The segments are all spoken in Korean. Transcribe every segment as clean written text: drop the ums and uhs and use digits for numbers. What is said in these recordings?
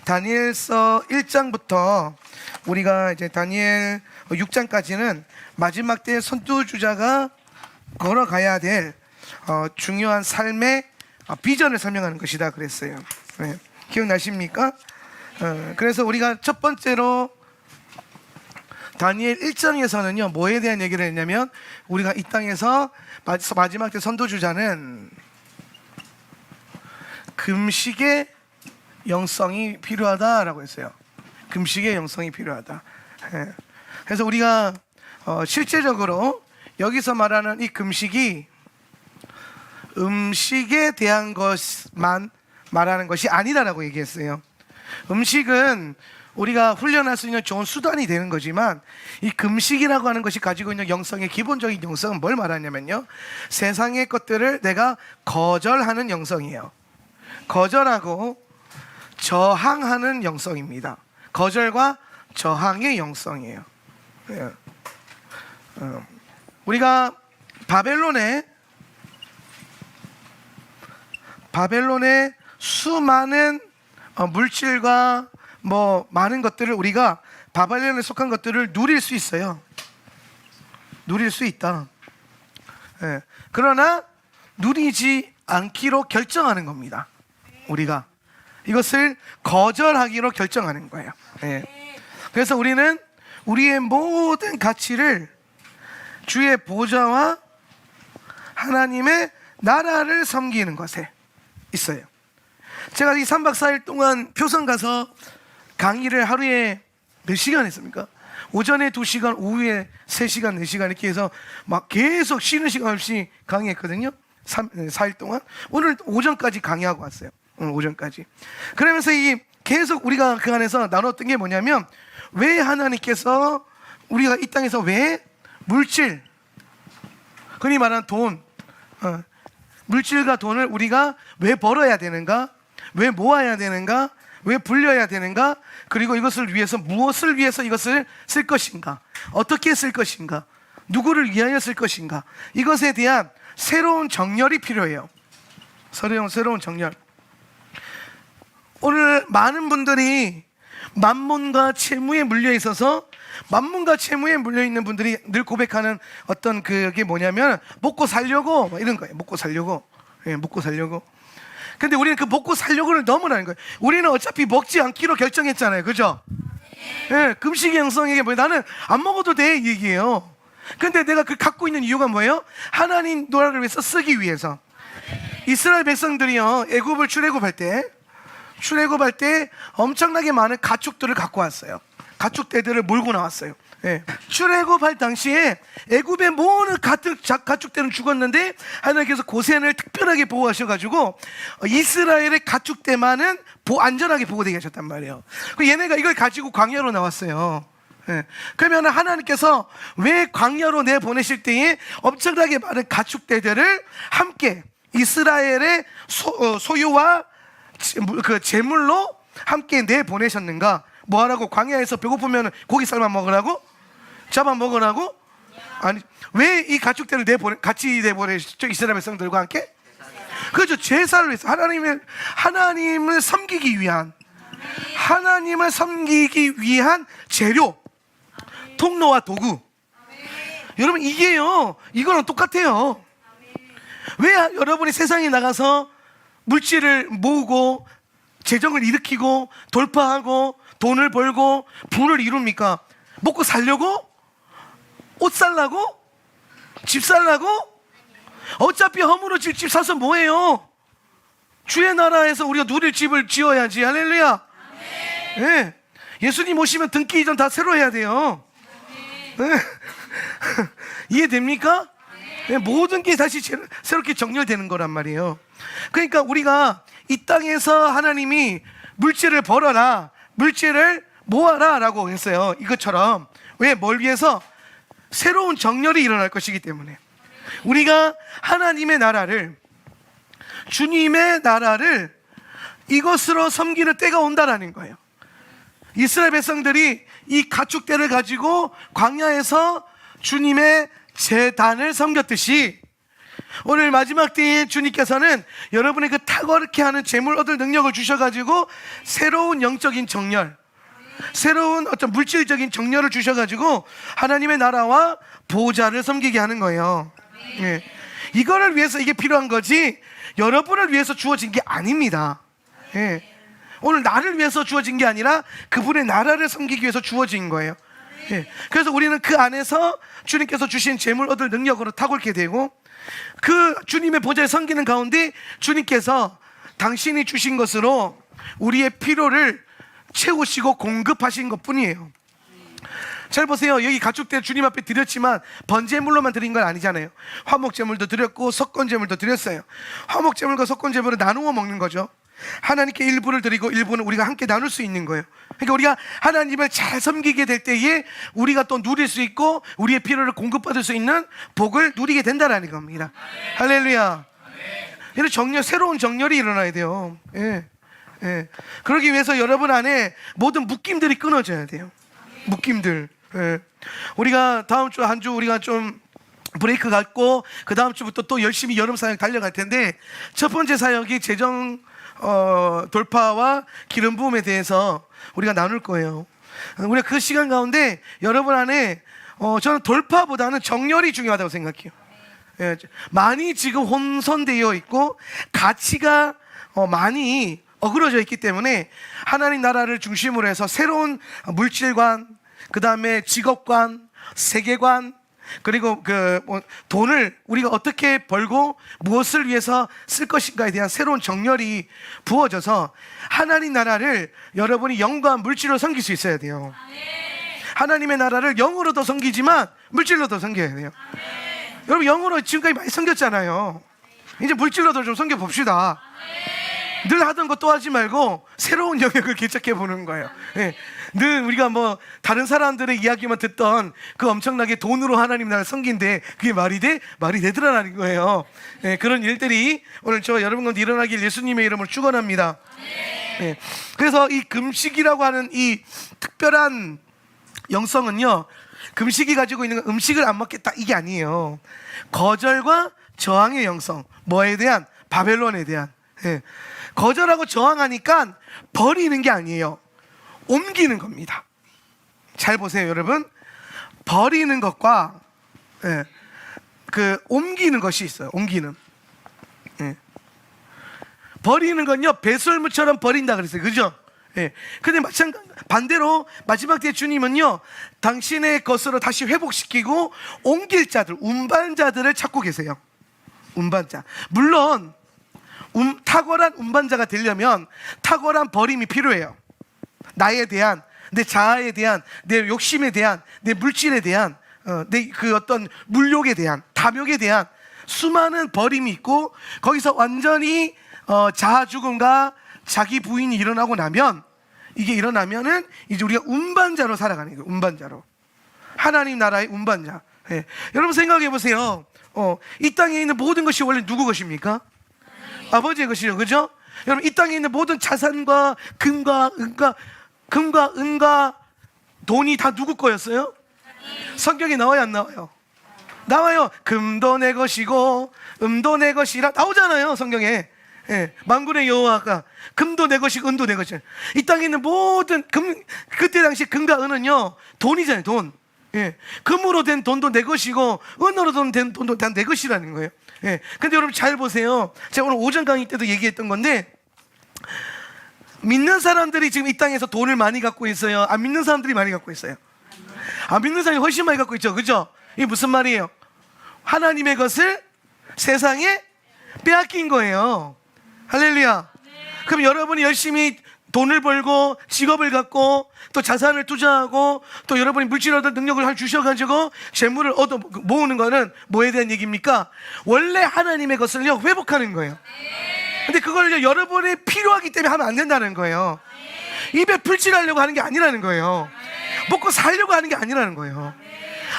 다니엘서 1장부터 우리가 이제 다니엘 6장까지는 마지막 때 선두주자가 걸어가야 될 중요한 삶의 비전을 설명하는 것이다 그랬어요. 네. 기억나십니까? 그래서 우리가 첫 번째로 다니엘 1장에서는요 뭐에 대한 얘기를 했냐면, 우리가 이 땅에서 마지막 때 선두주자는 금식의 영성이 필요하다라고 했어요. 금식의 영성이 필요하다. 그래서 우리가 실제적으로 여기서 말하는 이 금식이 음식에 대한 것만 말하는 것이 아니다라고 얘기했어요. 음식은 우리가 훈련할 수 있는 좋은 수단이 되는 거지만, 이 금식이라고 하는 것이 가지고 있는 영성의 기본적인 영성은 뭘 말하냐면요, 세상의 것들을 내가 거절하는 영성이에요. 거절하고 저항하는 영성입니다. 거절과 저항의 영성이에요. 우리가 바벨론의 수많은 물질과 많은 것들을, 우리가 바벨론에 속한 것들을 누릴 수 있어요. 누릴 수 있다. 그러나 누리지 않기로 결정하는 겁니다. 우리가 이것을 거절하기로 결정하는 거예요. 그래서 우리는 우리의 모든 가치를 주의 보좌와 하나님의 나라를 섬기는 것에 있어요. 제가 이 3박 4일 동안 표선 가서 강의를 하루에 몇 시간 했습니까? 오전에 2시간, 오후에 3시간, 4시간 이렇게 해서 막 계속 쉬는 시간 없이 강의했거든요. 4일 동안. 오늘 오전까지 강의하고 왔어요. 오늘 오전까지. 그러면서 계속 우리가 그 안에서 나눴던 게 뭐냐면, 왜 하나님께서 우리가 이 땅에서 왜 물질, 흔히 말하는 돈, 물질과 돈을 우리가 왜 벌어야 되는가, 왜 모아야 되는가, 왜 불려야 되는가, 그리고 이것을 위해서 무엇을 위해서 이것을 쓸 것인가, 어떻게 쓸 것인가, 누구를 위하여 쓸 것인가, 이것에 대한 새로운 정렬이 필요해요. 새로운 정렬. 오늘 많은 분들이 만몬과 채무에 물려 있어서, 만몬과 채무에 물려 있는 분들이 늘 고백하는 어떤 그게 뭐냐면, 먹고 살려고 이런 거예요. 먹고 살려고. 먹고 살려고. 근데 우리는 그 먹고 살려고를 넘으라는 거예요. 우리는 어차피 먹지 않기로 결정했잖아요. 그죠? 금식의 영성이 뭐예요? 나는 안 먹어도 돼, 이 얘기예요. 근데 내가 그 갖고 있는 이유가 뭐예요? 하나님 나라를 위해서 쓰기 위해서. 이스라엘 백성들이요, 애굽을 출애굽할 때 엄청나게 많은 가축들을 갖고 왔어요. 가축대들을 몰고 나왔어요. 출애굽할 당시에 애굽의 모든 가축대는 죽었는데, 하나님께서 고센을 특별하게 보호하셔가지고 이스라엘의 가축대만은 안전하게 보호되게 하셨단 말이에요. 얘네가 이걸 가지고 광야로 나왔어요. 그러면 하나님께서 왜 광야로 내보내실 때에 엄청나게 많은 가축대들을 함께 이스라엘의 소유와 그 재물로 함께 내보내셨는가? 뭐하라고? 광야에서 배고프면 고기 삶아 먹으라고? 잡아 먹으라고? 아니, 왜 이 가축들을 같이 내보내셨죠? 이스라엘 백성들과 함께? 그렇죠. 제사를 위해서, 하나님을 섬기기 위한, 재료, 통로와 도구. 여러분, 이거랑 똑같아요. 왜 여러분이 세상에 나가서 물질을 모으고 재정을 일으키고 돌파하고 돈을 벌고 부를 이룹니까? 먹고 살려고? 옷 살라고? 집 살라고? 어차피 허물어질 집 사서 뭐해요? 주의 나라에서 우리가 누릴 집을 지어야지. 할렐루야. 네. 예수님 오시면 등기 이전 다 새로 해야 돼요. 네. 이해됩니까? 네. 모든 게 다시 새롭게 정렬되는 거란 말이에요. 그러니까 우리가 이 땅에서 하나님이 물질을 벌어라, 물질을 모아라 라고 했어요. 이것처럼. 왜? 뭘 위해서? 새로운 정렬이 일어날 것이기 때문에. 우리가 하나님의 나라를, 주님의 나라를 이것으로 섬기는 때가 온다라는 거예요. 이스라엘 백성들이 이 가축대를 가지고 광야에서 주님의 제단을 섬겼듯이, 오늘 마지막 때에 주님께서는 여러분의 그 탁월하게 하는 재물 얻을 능력을 주셔가지고 새로운 영적인 정렬, 새로운 어떤 물질적인 정렬을 주셔가지고 하나님의 나라와 보좌를 섬기게 하는 거예요. 예. 이거를 위해서 이게 필요한 거지 여러분을 위해서 주어진 게 아닙니다. 예. 오늘 나를 위해서 주어진 게 아니라 그분의 나라를 섬기기 위해서 주어진 거예요. 예. 그래서 우리는 그 안에서 주님께서 주신 재물 얻을 능력으로 탁월게 되고, 그 주님의 보좌에 섬기는 가운데 주님께서 당신이 주신 것으로 우리의 필요를 채우시고 공급하신 것 뿐이에요. 잘 보세요. 여기 가축대 주님 앞에 드렸지만 번제물로만 드린 건 아니잖아요. 화목제물도 드렸고 석권제물도 드렸어요. 화목제물과 석권제물을 나누어 먹는 거죠. 하나님께 일부를 드리고 일부는 우리가 함께 나눌 수 있는 거예요. 그러니까 우리가 하나님을 잘 섬기게 될 때에 우리가 또 누릴 수 있고 우리의 필요를 공급받을 수 있는 복을 누리게 된다는 겁니다. 할렐루야. 이런 정렬, 새로운 정렬이 일어나야 돼요. 예. 예. 그러기 위해서 여러분 안에 모든 묶임들이 끊어져야 돼요. 묶임들. 예. 우리가 다음 주 한 주 우리가 좀 브레이크 갖고 그 다음 주부터 또 열심히 여름 사역 달려갈 텐데, 첫 번째 사역이 재정 돌파와 기름 부음에 대해서 우리가 나눌 거예요. 우리가 그 시간 가운데 여러분 안에 저는 돌파보다는 정렬이 중요하다고 생각해요. 예, 많이 지금 혼선되어 있고 가치가 많이 어그러져 있기 때문에 하나님 나라를 중심으로 해서 새로운 물질관, 그 다음에 직업관, 세계관, 그리고 돈을 우리가 어떻게 벌고 무엇을 위해서 쓸 것인가에 대한 새로운 정렬이 부어져서 하나님 나라를 여러분이 영과 물질로 섬길 수 있어야 돼요. 하나님의 나라를 영으로도 섬기지만 물질로도 섬겨야 돼요. 여러분 영으로 지금까지 많이 섬겼잖아요. 이제 물질로도 좀 섬겨 봅시다. 늘 하던 거 또 하지 말고 새로운 영역을 개척해 보는 거예요. 예. 늘 우리가 뭐 다른 사람들의 이야기만 듣던 그 엄청나게 돈으로 하나님 나라를 섬긴데 그게 말이 돼? 말이 되더라라는 거예요. 예. 그런 일들이 오늘 저 여러분 가운데 일어나길 예수님의 이름으로 축원합니다. 예. 그래서 이 금식이라고 하는 이 특별한 영성은요, 금식이 가지고 있는 건 음식을 안 먹겠다 이게 아니에요. 거절과 저항의 영성. 뭐에 대한? 바벨론에 대한. 예. 거절하고 저항하니까 버리는 게 아니에요. 옮기는 겁니다. 잘 보세요, 여러분. 버리는 것과 옮기는 것이 있어요. 옮기는. 버리는 건요, 배설물처럼 버린다 그랬어요. 그죠? 근데 반대로 마지막 때 주님은요, 당신의 것으로 다시 회복시키고 옮길 자들, 운반자들을 찾고 계세요. 운반자. 물론 탁월한 운반자가 되려면 탁월한 버림이 필요해요. 나에 대한, 내 자아에 대한, 내 욕심에 대한, 내 물질에 대한, 내 그 어떤 물욕에 대한, 탐욕에 대한 수많은 버림이 있고, 거기서 완전히 자아 죽음과 자기 부인이 일어나고 나면, 이게 일어나면은 이제 우리가 운반자로 살아가는 거예요. 운반자로. 하나님 나라의 운반자. 예. 여러분 생각해 보세요. 이 땅에 있는 모든 것이 원래 누구 것입니까? 아버지의 것이죠. 그죠? 여러분, 이 땅에 있는 모든 자산과 금과 은과 돈이 다 누구 거였어요? 성경에 나와요, 안 나와요? 나와요. 금도 내 것이고 은도 내 것이라 나오잖아요, 성경에. 예, 만군의 여호와가 금도 내 것이고 은도 내 것이라. 이 땅에 있는 모든 그때 당시 금과 은은요, 돈이잖아요, 돈. 예, 금으로 된 돈도 내 것이고 은으로 된 돈도 다 내 것이라는 거예요. 예, 근데 여러분 잘 보세요. 제가 오늘 오전 강의 때도 얘기했던 건데, 믿는 사람들이 지금 이 땅에서 돈을 많이 갖고 있어요? 안 믿는 사람들이 많이 갖고 있어요? 안 믿는 사람이 훨씬 많이 갖고 있죠. 그죠? 이게 무슨 말이에요? 하나님의 것을 세상에 빼앗긴 거예요. 할렐루야. 그럼 여러분이 열심히 돈을 벌고 직업을 갖고 또 자산을 투자하고 또 여러분이 물질 얻을 능력을 주셔가지고 재물을 얻어 모으는 거는 뭐에 대한 얘기입니까? 원래 하나님의 것을요, 회복하는 거예요. 근데 그걸 여러분이 필요하기 때문에 하면 안 된다는 거예요. 입에 풀칠하려고 하는 게 아니라는 거예요. 먹고 살려고 하는 게 아니라는 거예요.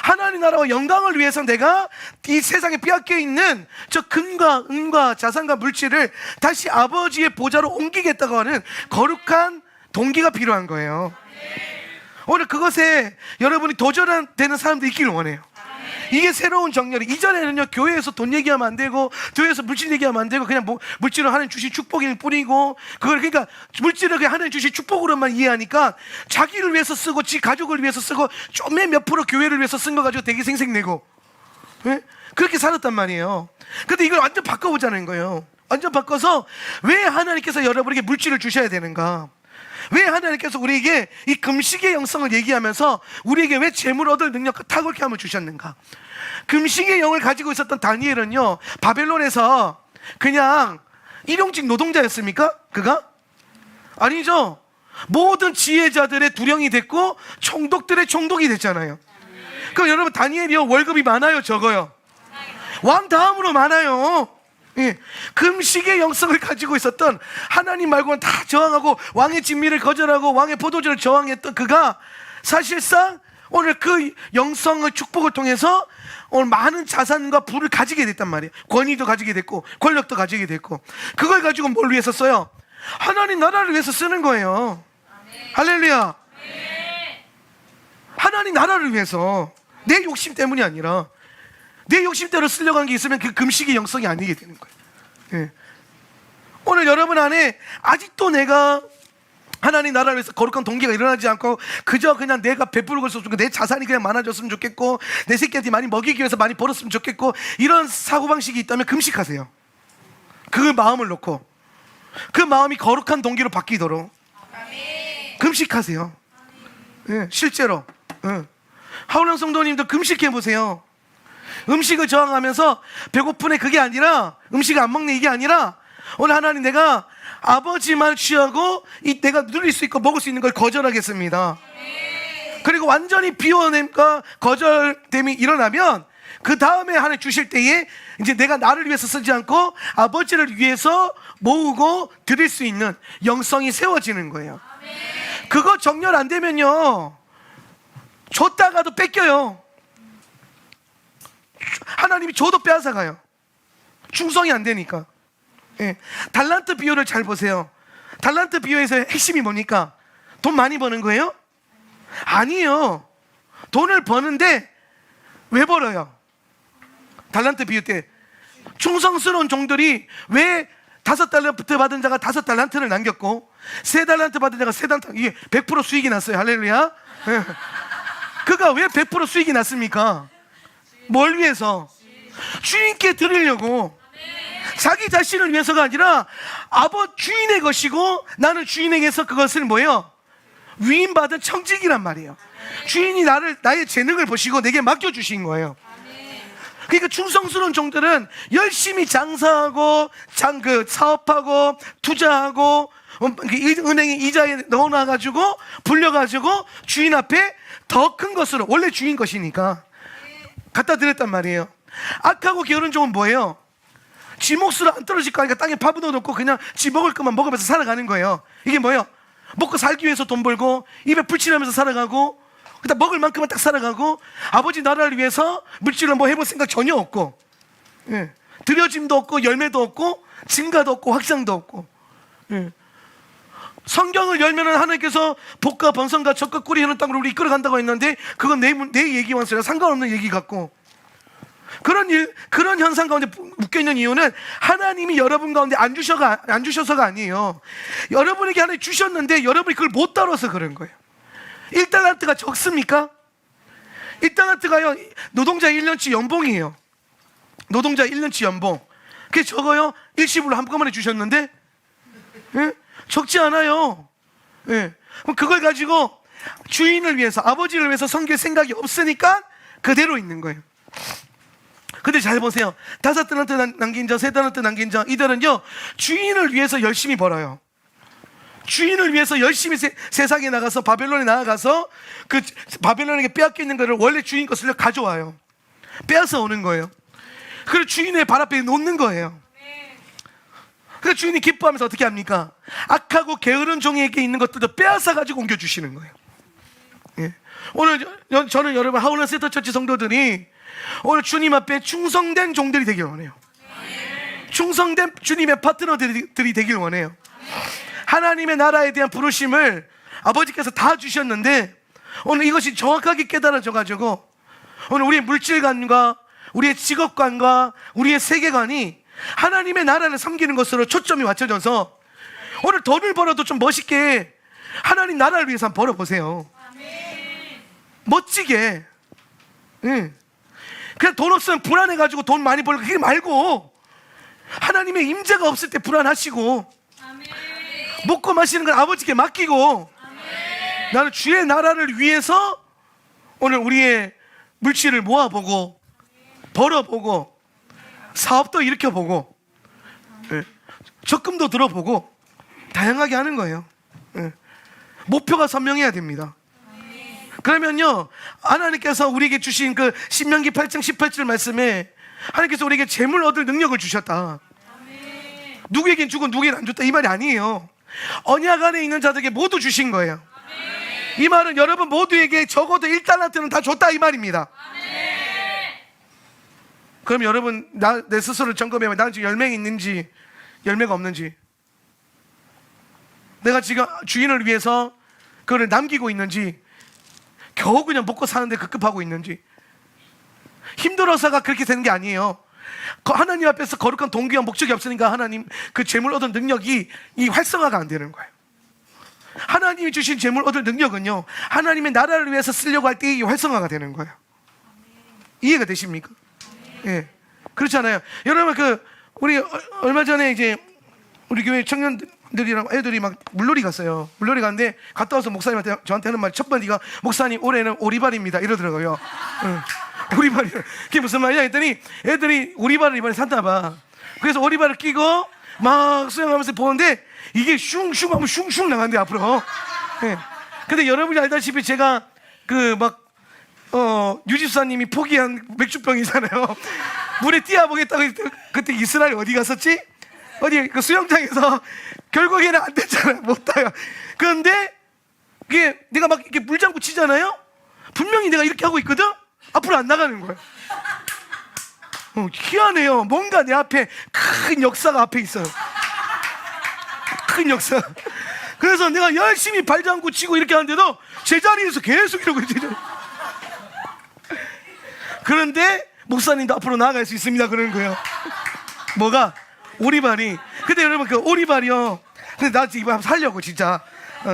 하나님 나라와 영광을 위해서 내가 이 세상에 빼앗겨 있는 저 금과 은과 자산과 물질을 다시 아버지의 보좌로 옮기겠다고 하는 거룩한 동기가 필요한 거예요. 오늘 그것에 여러분이 도전되는 사람도 있기를 원해요. 이게 새로운 정렬이. 이전에는요, 교회에서 돈 얘기하면 안 되고, 교회에서 물질 얘기하면 안 되고, 그냥 물질을 하나님 주신 축복일 뿐이고, 그걸 그러니까 물질을 그냥 하나님 주신 축복으로만 이해하니까 자기를 위해서 쓰고, 지 가족을 위해서 쓰고, 좀에 몇 프로 교회를 위해서 쓴 거 가지고 되게 생색내고, 예? 그렇게 살았단 말이에요. 근데 이걸 완전 바꿔보자는 거예요. 완전 바꿔서 왜 하나님께서 여러분에게 물질을 주셔야 되는가? 왜 하나님께서 우리에게 이 금식의 영성을 얘기하면서 우리에게 왜 재물 얻을 능력과 탁월함을 주셨는가? 금식의 영을 가지고 있었던 다니엘은요, 바벨론에서 그냥 일용직 노동자였습니까? 그가? 아니죠. 모든 지혜자들의 두령이 됐고 총독들의 총독이 됐잖아요. 그럼 여러분, 다니엘이요, 월급이 많아요, 적어요? 왕 다음으로 많아요. 예. 금식의 영성을 가지고 있었던, 하나님 말고는 다 저항하고 왕의 진미를 거절하고 왕의 포도주를 저항했던 그가 사실상 오늘 그 영성의 축복을 통해서 오늘 많은 자산과 부를 가지게 됐단 말이에요. 권위도 가지게 됐고 권력도 가지게 됐고, 그걸 가지고 뭘 위해서 써요? 하나님 나라를 위해서 쓰는 거예요. 할렐루야. 하나님 나라를 위해서, 내 욕심 때문이 아니라 내 욕심대로 쓰려고 하는 게 있으면 그 금식의 영성이 아니게 되는 거예요. 예. 오늘 여러분 안에 아직도 내가 하나님 나라를 위해서 거룩한 동기가 일어나지 않고 그저 그냥 내가 베풀고 있었고 내 자산이 그냥 많아졌으면 좋겠고 내 새끼한테 많이 먹이기 위해서 많이 벌었으면 좋겠고, 이런 사고방식이 있다면 금식하세요. 그 마음을 놓고 그 마음이 거룩한 동기로 바뀌도록 금식하세요. 예, 실제로. 예. 하울랑 성도님도 금식해보세요. 음식을 저항하면서 배고픈에 그게 아니라, 음식을 안 먹는 이게 아니라, 오늘 하나님 내가 아버지만 취하고 내가 누릴 수 있고 먹을 수 있는 걸 거절하겠습니다. 그리고 완전히 비워냄과 거절됨이 일어나면 그 다음에 하나님 주실 때에 이제 내가 나를 위해서 쓰지 않고 아버지를 위해서 모으고 드릴 수 있는 영성이 세워지는 거예요. 그거 정렬 안 되면요, 줬다가도 뺏겨요. 하나님이 줘도 빼앗아가요. 충성이 안 되니까. 예. 달란트 비유를 잘 보세요. 달란트 비유에서 핵심이 뭡니까? 돈 많이 버는 거예요? 아니에요. 돈을 버는데 왜 벌어요? 달란트 비유 때 충성스러운 종들이 왜 5달란트 받은 자가 5달란트를 남겼고 3달란트 받은 자가 3달란트, 이게 100% 수익이 났어요. 할렐루야. 예. 그가 왜 100% 수익이 났습니까? 뭘 위해서? 주인께 드리려고. 자기 자신을 위해서가 아니라 주인의 것이고 나는 주인에게서 그것을 뭐예요? 위임받은 청직이란 말이에요. 주인이 나의 재능을 보시고 내게 맡겨주신 거예요. 그러니까 충성스러운 종들은 열심히 장사하고 사업하고 투자하고 은행에 이자에 넣어놔가지고 불려가지고 주인 앞에 더 큰 것으로, 원래 주인 것이니까 갖다 드렸단 말이에요. 악하고 게으른 종은 뭐예요? 지 몫으로 안 떨어질 거 아니까 땅에 파묻어 놓고 그냥 지 먹을 것만 먹으면서 살아가는 거예요. 이게 뭐예요? 먹고 살기 위해서 돈 벌고 입에 불칠하면서 살아가고 그다음 먹을 만큼만 딱 살아가고, 아버지 나라를 위해서 물질을 뭐 해볼 생각 전혀 없고, 예. 들여짐도 없고 열매도 없고 증가도 없고 확장도 없고. 예. 성경을 열면은 하나님께서 복과 번성과 젖과 꿀이 흐르는 땅으로 우리 이끌어 간다고 했는데 그건 내 얘기와는 상관없는 얘기 같고, 그런 현상 가운데 묶여있는 이유는 하나님이 여러분 가운데 안 주셔서가 아니에요. 여러분에게 하나님 주셨는데 여러분이 그걸 못 다뤄서 그런 거예요. 1달란트가 적습니까? 1달란트가요, 노동자 1년치 연봉이에요. 노동자 1년치 연봉. 그게 적어요? 일시불로 한꺼번에 주셨는데, 예? 적지 않아요. 예. 그럼 그걸 가지고 주인을 위해서, 아버지를 위해서 섬길 생각이 없으니까 그대로 있는 거예요. 근데 잘 보세요. 5달란트 남긴 자, 3달란트 남긴 자, 이들은요 주인을 위해서 열심히 벌어요. 주인을 위해서 열심히 세상에 나가서 바벨론에 나아가서 그 바벨론에게 빼앗겨 있는 것을 원래 주인 것을 가져와요. 빼앗아 오는 거예요. 그리고 주인의 발 앞에 놓는 거예요. 그래서 주인이 기뻐하면서 어떻게 합니까? 악하고 게으른 종에게 있는 것들도 빼앗아 가지고 옮겨주시는 거예요. 예. 오늘 저는 여러분 하울란 세터처치 성도들이 오늘 주님 앞에 충성된 종들이 되길 원해요. 충성된 주님의 파트너들이 되길 원해요. 하나님의 나라에 대한 부르심을 아버지께서 다 주셨는데 오늘 이것이 정확하게 깨달아져 가지고 오늘 우리의 물질관과 우리의 직업관과 우리의 세계관이 하나님의 나라를 섬기는 것으로 초점이 맞춰져서 오늘 돈을 벌어도 좀 멋있게 하나님 나라를 위해서 한번 벌어보세요. 멋지게. 응. 그냥 돈 없으면 불안해가지고 돈 많이 벌고 그게 말고 하나님의 임재가 없을 때 불안하시고 먹고 마시는 걸 아버지께 맡기고 나는 주의 나라를 위해서 오늘 우리의 물질을 모아보고 벌어보고 사업도 일으켜보고 적금도 들어보고 다양하게 하는 거예요. 목표가 선명해야 됩니다. 그러면요, 하나님께서 우리에게 주신 그 신명기 8장 18절 말씀에 하나님께서 우리에게 재물 얻을 능력을 주셨다. 누구에겐 주고 누구에겐 안 줬다 이 말이 아니에요. 언약 안에 있는 자들에게 모두 주신 거예요. 이 말은 여러분 모두에게 적어도 1달란트는 다 줬다 이 말입니다. 그럼 여러분 내 스스로를 점검해보면 나는 지금 열매가 있는지 열매가 없는지, 내가 지금 주인을 위해서 그거를 남기고 있는지, 겨우 그냥 먹고 사는데 급급하고 있는지. 힘들어서가 그렇게 되는 게 아니에요. 하나님 앞에서 거룩한 동기와 목적이 없으니까 하나님 그 재물 얻은 능력이 이 활성화가 안 되는 거예요. 하나님이 주신 재물 얻을 능력은요, 하나님의 나라를 위해서 쓰려고 할 때 이 활성화가 되는 거예요. 이해가 되십니까? 예, 그렇잖아요. 여러분 우리 얼마 전에 이제 우리 교회 청년들이랑 애들이 막 물놀이 갔어요. 물놀이 갔는데 갔다 와서 목사님한테 저한테 하는 말이 첫 번째가 목사님 올해는 오리발입니다 이러더라고요. 오리발이 그게 무슨 말이냐 했더니 애들이 오리발을 이번에 샀나 봐. 그래서 오리발을 끼고 막 수영하면서 보는데 이게 슝슝 하면 슝슝 나간대 앞으로. 예. 근데 여러분이 알다시피 제가 유집사님이 포기한 맥주병이잖아요. 물에 뛰어보겠다고 그때 이스라엘 어디 갔었지? 어디 그 수영장에서 결국에는 안 됐잖아요. 못 타요. 그런데 이게 내가 막 이렇게 물장구 치잖아요. 분명히 내가 이렇게 하고 있거든. 앞으로 안 나가는 거예요. 희한해요. 뭔가 내 앞에 큰 역사가 앞에 있어요. 큰 역사. 그래서 내가 열심히 발장구 치고 이렇게 하는데도 제자리에서 계속 이러고 있어요. 그런데 목사님도 앞으로 나아갈 수 있습니다 그러는 거예요. 뭐가? 오리발이. 근데 여러분 그 오리발이요, 근데 나 지금 한번 살려고 진짜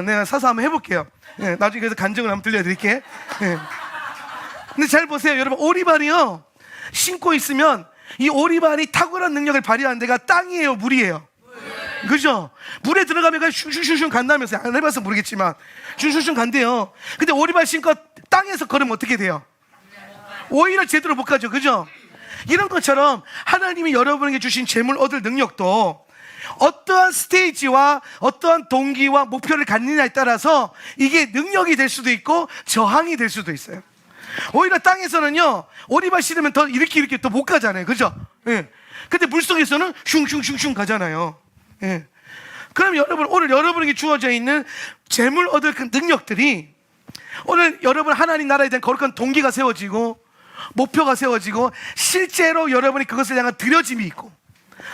내가 사서 한번 해볼게요. 네, 나중에 그래서 간증을 한번 들려드릴게. 네. 근데 잘 보세요 여러분, 오리발이요 신고 있으면 이 오리발이 탁월한 능력을 발휘하는 데가 땅이에요 물이에요? 그죠? 물에 들어가면 그냥 슝슝슝 간다면서. 안 해봐서 모르겠지만 슝슝슝 간대요. 근데 오리발 신고 땅에서 걸으면 어떻게 돼요? 오히려 제대로 못 가죠. 그죠? 이런 것처럼 하나님이 여러분에게 주신 재물 얻을 능력도 어떠한 스테이지와 어떠한 동기와 목표를 갖느냐에 따라서 이게 능력이 될 수도 있고 저항이 될 수도 있어요. 오히려 땅에서는요 오리발 신으면 더 이렇게 또 못 가잖아요. 그죠? 예. 근데 물속에서는 슝슝슝슝 가잖아요. 예. 그럼 여러분 오늘 여러분에게 주어져 있는 재물 얻을 그 능력들이 오늘 여러분 하나님 나라에 대한 거룩한 동기가 세워지고 목표가 세워지고 실제로 여러분이 그것을 향한 드려짐이 있고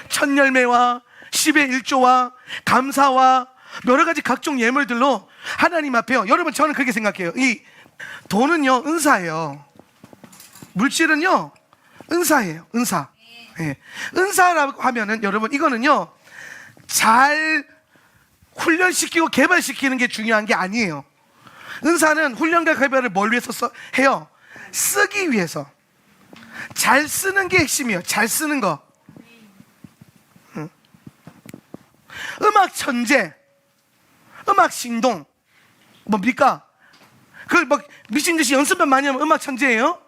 첫 열매와 10의 1조와 감사와 여러 가지 각종 예물들로 하나님 앞에요. 여러분 저는 그렇게 생각해요. 이 돈은요 은사예요. 물질은요 은사예요. 은사. 예. 은사라고 하면은 여러분 이거는요 잘 훈련시키고 개발시키는 게 중요한 게 아니에요. 은사는 훈련과 개발을 뭘 위해서 해요? 쓰기 위해서. 잘 쓰는 게 핵심이에요. 잘 쓰는 거. 음악 천재, 음악 신동 뭡니까? 그걸 막 미친 듯이 연습만 많이 하면 음악 천재예요?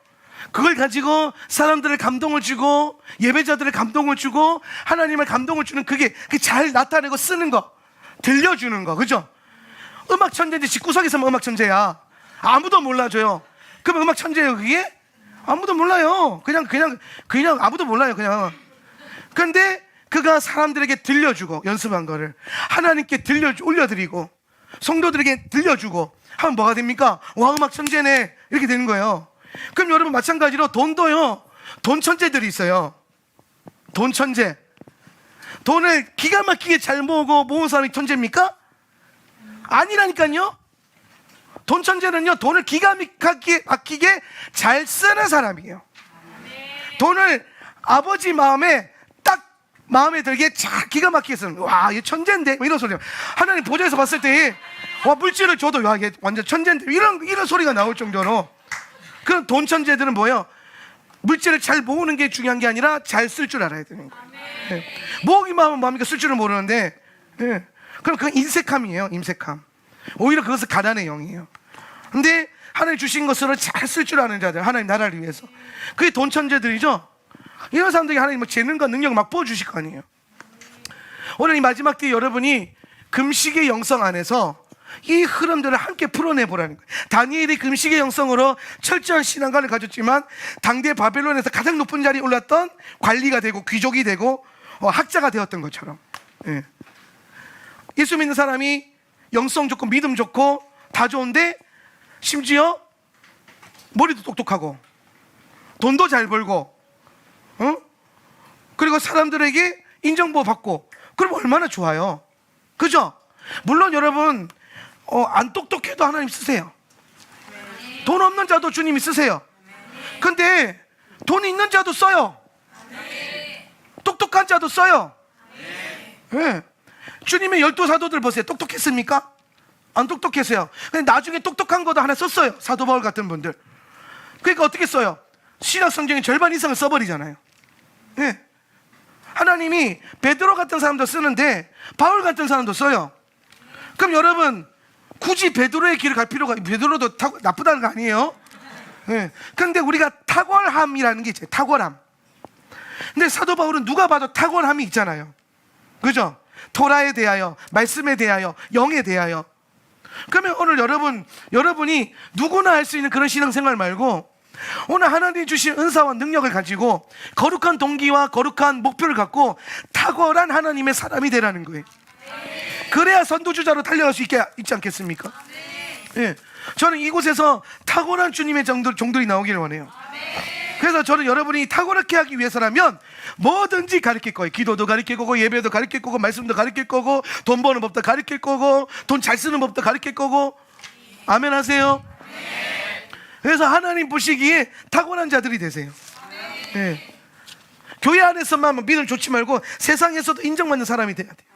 그걸 가지고 사람들을 감동을 주고 예배자들을 감동을 주고 하나님을 감동을 주는 그게 잘 나타내고 쓰는 거, 들려주는 거. 그죠? 음악 천재인데 집구석에서만 음악 천재야. 아무도 몰라줘요. 그럼 음악 천재예요 그게? 아무도 몰라요. 그냥 아무도 몰라요 그냥. 그런데 그가 사람들에게 들려주고 연습한 거를 하나님께 올려드리고 성도들에게 들려주고 하면 뭐가 됩니까? 와 음악 천재네 이렇게 되는 거예요. 그럼 여러분 마찬가지로 돈도요 돈 천재들이 있어요. 돈 천재. 돈을 기가 막히게 잘 모은 사람이 천재입니까? 아니라니까요. 돈 천재는요, 돈을 기가 막히게 잘 쓰는 사람이에요. 돈을 아버지 마음에 딱 마음에 들게 잘 기가 막히게 쓰는, 와, 얘 천재인데, 뭐 이런 소리요. 하나님 보좌에서 봤을 때, 와, 물질을 줘도, 와, 얘 완전 천재인데, 이런 소리가 나올 정도로. 그런 돈 천재들은 뭐예요? 물질을 잘 모으는 게 중요한 게 아니라 잘 쓸 줄 알아야 되는 거예요. 네. 모으기만 하면 뭐합니까? 쓸 줄을 모르는데, 네. 그럼 그건 인색함이에요. 인색함. 오히려 그것은 가난의 영이에요. 근데 하나님 주신 것으로 잘 쓸 줄 아는 자들, 하나님 나라를 위해서, 그게 돈 천재들이죠. 이런 사람들이 하나님 뭐 재능과 능력 막 부어주실 거 아니에요. 오늘 이 마지막 때 여러분이 금식의 영성 안에서 이 흐름들을 함께 풀어내보라는 거예요. 다니엘이 금식의 영성으로 철저한 신앙관을 가졌지만 당대 바벨론에서 가장 높은 자리에 올랐던 관리가 되고 귀족이 되고 학자가 되었던 것처럼, 예. 예수 믿는 사람이 영성 좋고 믿음 좋고 다 좋은데 심지어 머리도 똑똑하고 돈도 잘 벌고, 그리고 사람들에게 인정보 받고, 그럼 얼마나 좋아요. 그죠? 물론 여러분, 안 똑똑해도 하나님 쓰세요. 돈 없는 자도 주님이 쓰세요. 근데 돈 있는 자도 써요. 똑똑한 자도 써요. 네. 주님의 12사도들 보세요. 똑똑했습니까? 안 똑똑했어요. 근데 나중에 똑똑한 거도 하나 썼어요. 사도 바울 같은 분들. 그러니까 어떻게 써요? 신약 성경의 절반 이상을 써버리잖아요. 네. 하나님이 베드로 같은 사람도 쓰는데 바울 같은 사람도 써요. 그럼 여러분, 굳이 베드로의 길을 갈 필요가, 베드로도 나쁘다는 거 아니에요. 네. 근데 우리가 탁월함이라는 게 있어요. 탁월함. 근데 사도 바울은 누가 봐도 탁월함이 있잖아요. 그죠? 토라에 대하여, 말씀에 대하여, 영에 대하여. 그러면 오늘 여러분이 누구나 할 수 있는 그런 신앙생활 말고, 오늘 하나님이 주신 은사와 능력을 가지고 거룩한 동기와 거룩한 목표를 갖고 탁월한 하나님의 사람이 되라는 거예요. 그래야 선두주자로 달려갈 수 있지 않겠습니까? 예. 저는 이곳에서 탁월한 주님의 종들이 나오기를 원해요. 그래서 저는 여러분이 탁월하게 하기 위해서라면 뭐든지 가르칠 거예요. 기도도 가르칠 거고, 예배도 가르칠 거고, 말씀도 가르칠 거고, 돈 버는 법도 가르칠 거고, 돈 잘 쓰는 법도 가르칠 거고. 아멘 하세요. 그래서 하나님 보시기에 탁월한 자들이 되세요. 예. 교회 안에서만 믿음 좋지 말고 세상에서도 인정받는 사람이 돼야 돼요.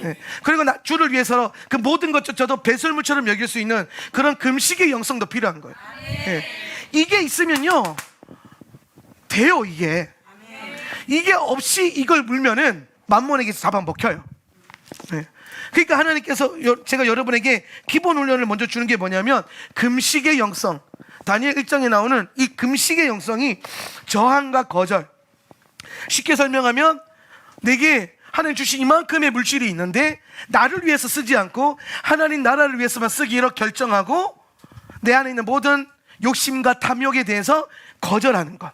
예. 그리고 주를 위해서 그 모든 것조차도 배설물처럼 여길 수 있는 그런 금식의 영성도 필요한 거예요. 예. 이게 있으면요, 돼요. 이게 없이 이걸 물면은 만몬에게 잡아먹혀요. 예. 그러니까 하나님께서 제가 여러분에게 기본 훈련을 먼저 주는 게 뭐냐면 금식의 영성. 다니엘 1장에 나오는 이 금식의 영성이 저항과 거절. 쉽게 설명하면 내게 하나님 주신 이만큼의 물질이 있는데 나를 위해서 쓰지 않고 하나님 나라를 위해서만 쓰기로 결정하고 내 안에 있는 모든 욕심과 탐욕에 대해서 거절하는 것.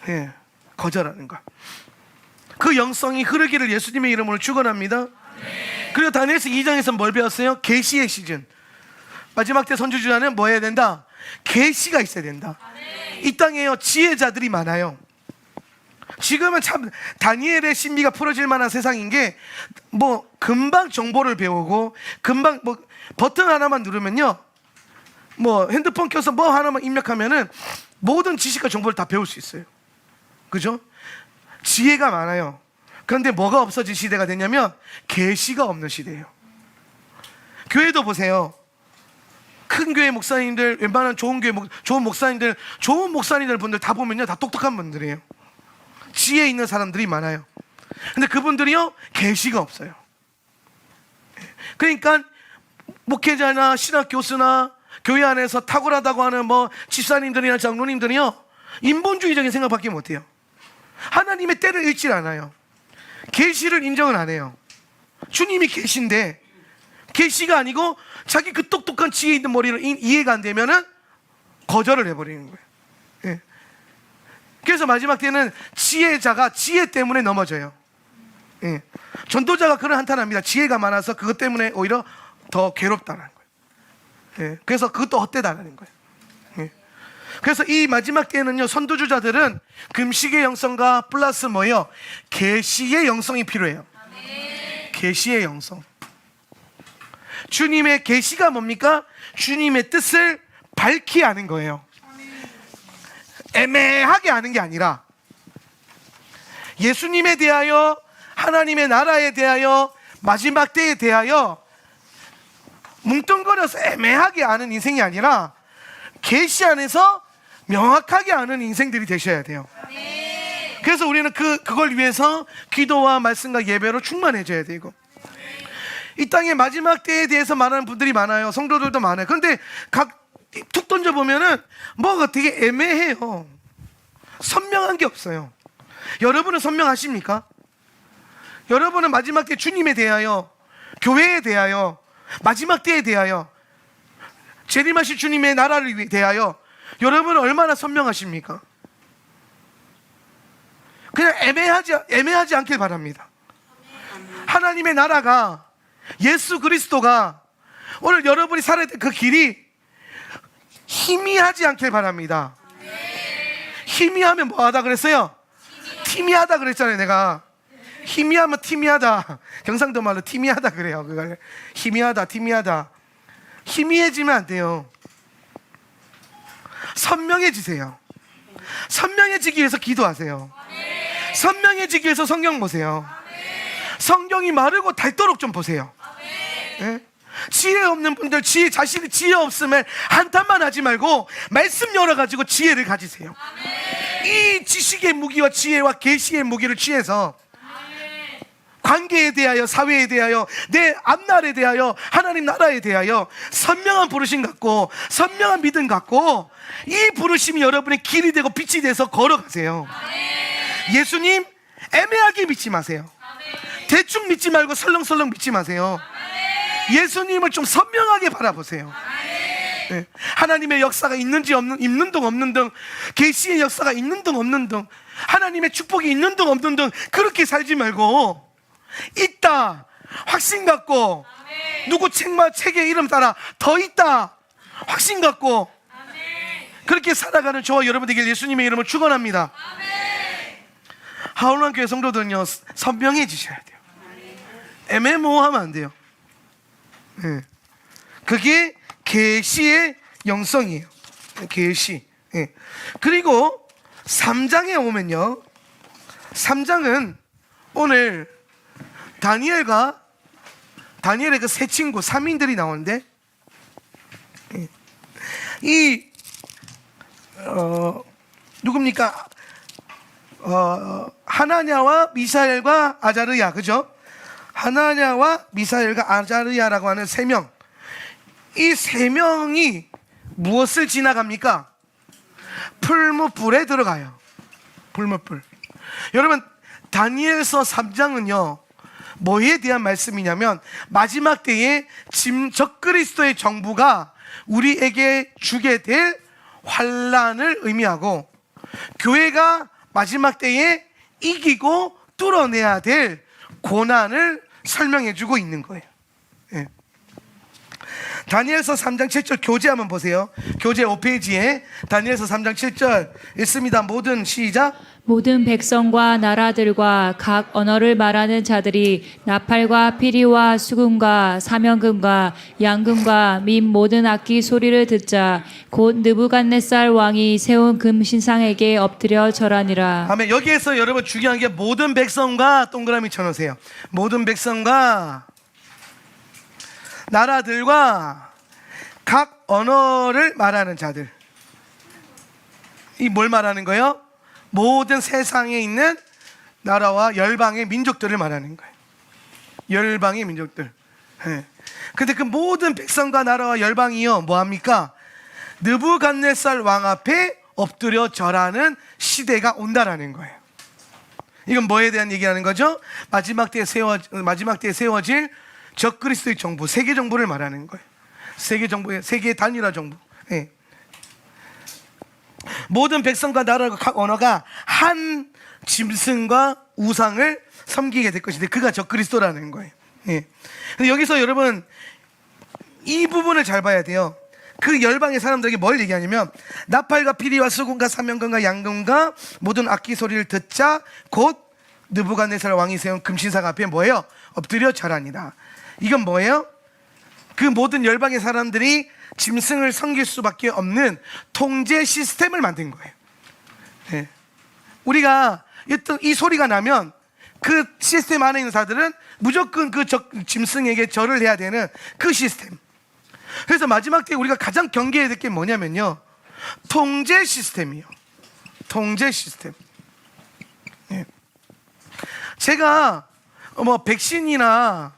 예, 거절하는 것. 그 영성이 흐르기를 예수님의 이름으로 축원합니다. 그리고 다니엘서 2장에서 뭘 배웠어요? 계시의 시즌. 마지막 때 선지주자는 뭐 해야 된다? 계시가 있어야 된다. 이 땅에요, 지혜자들이 많아요. 지금은 참 다니엘의 신비가 풀어질 만한 세상인 게, 뭐 금방 정보를 배우고 금방 뭐 버튼 하나만 누르면요, 뭐 핸드폰 켜서 뭐 하나만 입력하면은 모든 지식과 정보를 다 배울 수 있어요. 그죠? 지혜가 많아요. 그런데 뭐가 없어진 시대가 됐냐면 계시가 없는 시대예요. 교회도 보세요. 큰 교회 목사님들, 웬만한 좋은 교회 좋은 목사님들 분들 다 보면요, 다 똑똑한 분들이에요. 지혜 있는 사람들이 많아요. 근데 그분들이요, 계시가 없어요. 그러니까 목회자나 신학 교수나 교회 안에서 탁월하다고 하는 뭐 집사님들이나 장로님들이요, 인본주의적인 생각밖에 못해요. 하나님의 때를 읽질 않아요. 계시를 인정을 안 해요. 주님이 계신데 계시가 아니고 자기 그 똑똑한 지혜 있는 머리로 이해가 안 되면은 거절을 해버리는 거예요. 예. 그래서 마지막 때는 지혜자가 지혜 때문에 넘어져요. 예. 전도자가 그런 한탄합니다. 지혜가 많아서 그것 때문에 오히려 더 괴롭다는 거예요. 예. 그래서 그것도 헛되다는 거예요. 예. 그래서 이 마지막 때에는요, 선두주자들은 금식의 영성과 플러스 뭐예요? 계시의 영성이 필요해요. 계시의 영성. 주님의 계시가 뭡니까? 주님의 뜻을 밝히 아는 거예요. 애매하게 아는 게 아니라 예수님에 대하여, 하나님의 나라에 대하여, 마지막 때에 대하여 뭉뚱거려서 애매하게 아는 인생이 아니라 계시 안에서 명확하게 아는 인생들이 되셔야 돼요. 그래서 우리는 그걸 위해서 기도와 말씀과 예배로 충만해져야 되고, 이 땅의 마지막 때에 대해서 말하는 분들이 많아요. 성도들도 많아요. 그런데 툭 던져보면은 뭐가 되게 애매해요. 선명한 게 없어요. 여러분은 선명하십니까? 여러분은 마지막 때 주님에 대하여, 교회에 대하여, 마지막 때에 대하여, 재림하실 주님의 나라를 대하여 여러분은 얼마나 선명하십니까? 그냥 애매하지 않길 바랍니다. 하나님의 나라가, 예수 그리스도가 오늘 여러분이 살아야 될 그 길이 희미하지 않길 바랍니다. 희미하면 뭐하다 그랬어요? 티미하다 그랬잖아요. 내가 희미하면 티미하다, 경상도 말로 티미하다 그래요. 그걸 희미하다, 티미하다. 희미해지면 안 돼요. 선명해지세요. 선명해지기 위해서 기도하세요. 선명해지기 위해서 성경 보세요. 성경이 마르고 닳도록 좀 보세요. 네? 지혜 없는 분들, 자신이 지혜 없음을 한탄만 하지 말고 말씀 열어가지고 지혜를 가지세요. 이 지식의 무기와 지혜와 계시의 무기를 취해서 관계에 대하여, 사회에 대하여, 내 앞날에 대하여, 하나님 나라에 대하여 선명한 부르심 갖고, 선명한 믿음 갖고, 이 부르심이 여러분의 길이 되고 빛이 돼서 걸어가세요. 예수님 애매하게 믿지 마세요. 대충 믿지 말고 설렁설렁 믿지 마세요. 예수님을 좀 선명하게 바라보세요. 네. 하나님의 역사가 있는지 있는 등 없는 등, 계시의 역사가 있는 등 없는 등, 하나님의 축복이 있는 등 없는 등 그렇게 살지 말고 있다 확신 갖고, 누구 책의 이름 따라 더 있다 확신 갖고 그렇게 살아가는 저와 여러분 되길 예수님의 이름으로 축원합니다. 하울란교회 성도들은요, 선명해지셔야 돼요. 애매모호하면 안 돼요. 네. 그게 계시의 영성이에요. 계시. 네. 그리고 3장에 오면요, 3장은 오늘 다니엘의 그 세 친구 3인들이 나오는데, 누굽니까? 하나냐와 미사엘과 아자르야, 그죠? 하나냐와 미사엘과 아자르야라고 하는 3명. 이 3명이 무엇을 지나갑니까? 풀무불에 들어가요. 풀무불. 여러분, 다니엘서 3장은요 뭐에 대한 말씀이냐면, 마지막 때에 적그리스도의 정부가 우리에게 주게 될 환란을 의미하고, 교회가 마지막 때에 이기고 뚫어내야 될 고난을 설명해주고 있는 거예요. 네. 다니엘서 3장 7절 교재 한번 보세요. 교재 5페이지에 다니엘서 3장 7절 읽습니다. 모든 시작. 모든 백성과 나라들과 각 언어를 말하는 자들이 나팔과 피리와 수금과 사명금과 양금과 및 모든 악기 소리를 듣자 곧 느부갓네살 왕이 세운 금신상에게 엎드려 절하니라. 아멘. 여기에서 여러분 중요한 게 모든 백성과 동그라미 쳐놓으세요. 모든 백성과 나라들과 각 언어를 말하는 자들. 이 뭘 말하는 거예요? 모든 세상에 있는 나라와 열방의 민족들을 말하는 거예요. 열방의 민족들. 네. 근데 그 모든 백성과 나라와 열방이요 뭐합니까? 느부갓네살 왕 앞에 엎드려 절하는 시대가 온다라는 거예요. 이건 뭐에 대한 얘기하는 거죠? 마지막 때에 세워질 적그리스도의 정부, 세계 정부를 말하는 거예요. 세계 정부의 세계 단일화 정부. 네. 모든 백성과 나라가 각 언어가 한 짐승과 우상을 섬기게 될 것인데 그가 적그리스도라는 거예요. 예. 근데 여기서 여러분 이 부분을 잘 봐야 돼요. 그 열방의 사람들에게 뭘 얘기하냐면, 나팔과 피리와 수금과 사명금과 양금과 모든 악기 소리를 듣자 곧 느부갓네살 왕이 세운 금신상 앞에 뭐예요? 엎드려 절하니라. 이건 뭐예요? 그 모든 열방의 사람들이 짐승을 섬길 수밖에 없는 통제 시스템을 만든 거예요. 네. 우리가 이 소리가 나면 그 시스템 안에 있는 사람들은 무조건 그 짐승에게 절을 해야 되는 그 시스템. 그래서 마지막 때 우리가 가장 경계해야 될 게 뭐냐면요, 통제 시스템이에요. 통제 시스템. 네. 제가 백신이나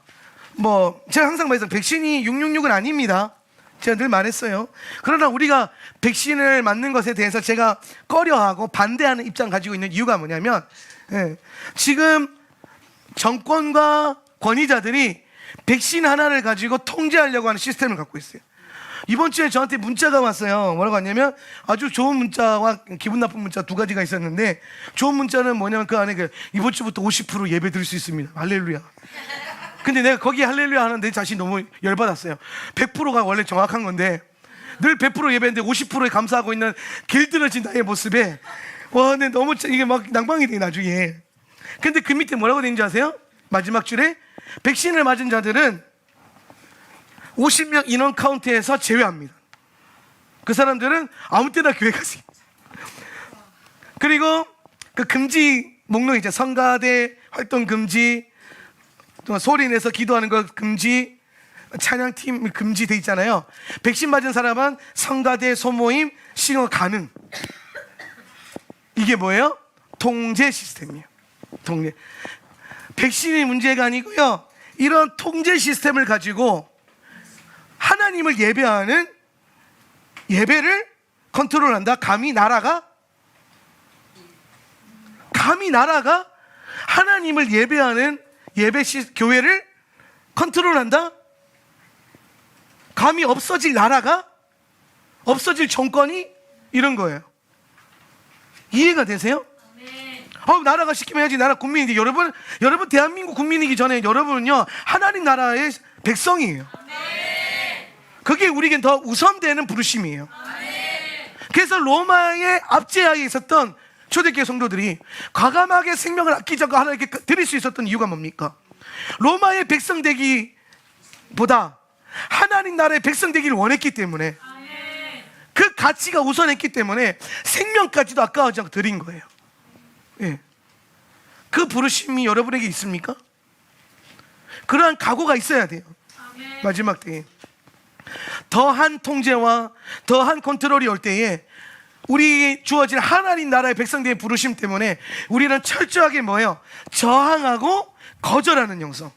제가 항상 말해서 백신이 666은 아닙니다. 제가 늘 말했어요. 그러나 우리가 백신을 맞는 것에 대해서 제가 꺼려하고 반대하는 입장 가지고 있는 이유가 뭐냐면, 지금 정권과 권위자들이 백신 하나를 가지고 통제하려고 하는 시스템을 갖고 있어요. 이번 주에 저한테 문자가 왔어요. 뭐라고 왔냐면, 아주 좋은 문자와 기분 나쁜 문자 두 가지가 있었는데, 좋은 문자는 뭐냐면 그 안에 이번 주부터 50% 예배 드릴 수 있습니다. 할렐루야. 근데 내가 거기에 할렐루야 하는 내 자신이 너무 열받았어요. 100%가 원래 정확한 건데 늘 100% 예배인데 50%에 감사하고 있는 길들여진 나의 모습에 근데 너무 이게 막 낭망이 돼 나중에. 근데 그 밑에 뭐라고 되는지 아세요? 마지막 줄에 백신을 맞은 자들은 50명 인원 카운트에서 제외합니다. 그 사람들은 아무 때나 교회 가세요. 그리고 그 금지 목록 있죠. 성가대 활동 금지, 또 소리 내서 기도하는 거 금지, 찬양팀 금지 돼 있잖아요. 백신 맞은 사람은 성가대, 소모임, 신호 가능. 이게 뭐예요? 통제 시스템이에요. 통제. 백신이 문제가 아니고요, 이런 통제 시스템을 가지고 하나님을 예배하는, 예배를 컨트롤한다. 감히 나라가 하나님을 예배하는 교회를 컨트롤한다? 감히 없어질 나라가, 없어질 정권이, 이런 거예요. 이해가 되세요? 나라가 시키면 해야지. 나라 국민인데, 여러분 대한민국 국민이기 전에 여러분은요 하나님 나라의 백성이에요. 그게 우리에겐 더 우선되는 부르심이에요. 그래서 로마의 압제하에 있었던 초대교회 성도들이 과감하게 생명을 아끼지 않고 하나님께 드릴 수 있었던 이유가 뭡니까? 로마의 백성 되기보다 하나님 나라의 백성 되기를 원했기 때문에, 그 가치가 우선했기 때문에 생명까지도 아까워하지 않고 드린 거예요. 그 부르심이 여러분에게 있습니까? 그러한 각오가 있어야 돼요. 마지막 때에 더한 통제와 더한 컨트롤이 올 때에 우리에게 주어진 하나님 나라의 백성들의 부르심 때문에 우리는 철저하게 뭐예요? 저항하고 거절하는 영성.